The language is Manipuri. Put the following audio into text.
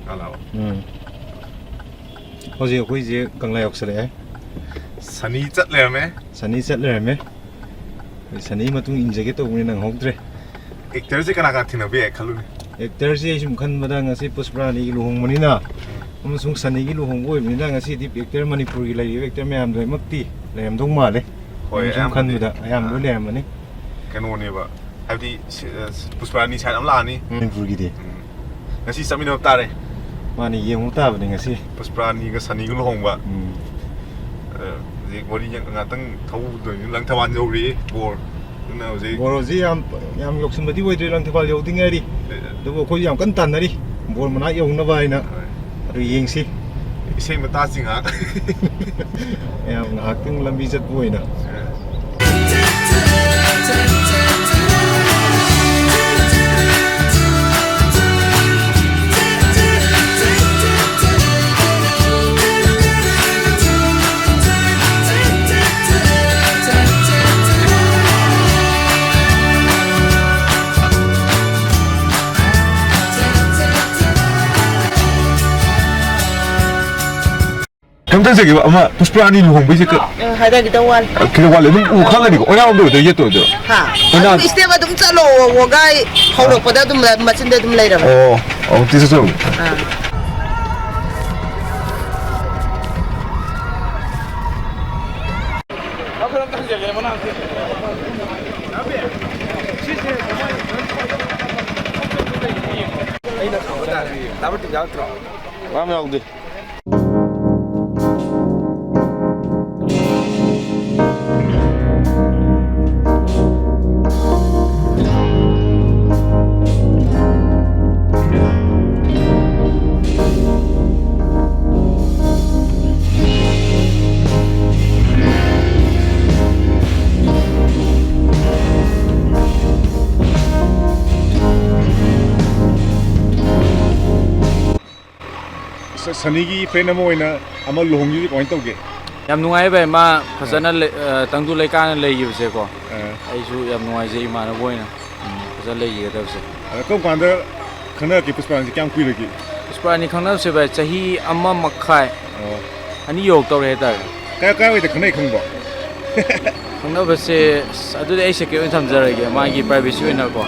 Hello. How's your quiz? Kanglai oxley. Sunny chat le me. Sunny chat le me. Sunny matung inject to win and hogdre. Actor se kana kathina be khaluni. Actor se sum khan badang asi Pusprani luhong manina. Sung Sunny gi luhong boy minang asi di actor Manipur gi lai actor me am doi makti. Le am dong ma le. Hoi sum khan bada am le am ni. Kano ne ba. Habdi Pusprani chat am la ni. Manipur gi de. Ngasi samino tare. Mani yeng ta ba ngasi. Pusprani ga Sunny gi luhong ba. Wari yang ngatang thau do lang thawan jo ri bor na je Borozi yam yoksim badi woi lang thawal yo ding ari do ko yam kan tan ari bor mana yo na bai na ru yeng si ise mata sing ha yam ngak ting lambi jat boi na Kamta se ba ama Pusprani luhong bi se ka hada kita wan kilo wale dum u khang ani ko ona do ye to do ha ona iste ba dum chalo wo gai holo pada dum machin de dum lai ra oh this is so Vamos ao de Sunny gi friend mo ina ama luhong gi point tawge yam nungai ba ma phajana tangdu leika lei gi se ko ai su yam nungai je ima na boina phajana lei gi da se ko kwanda khana ki Pusprani ji kyam kui lagi Pusprani khangna se ba chahi amma makhai ani yok taw re ta ka wei de khana khang ba khangna ba se adu ai se ke tham jara ge ma gi privacy na ko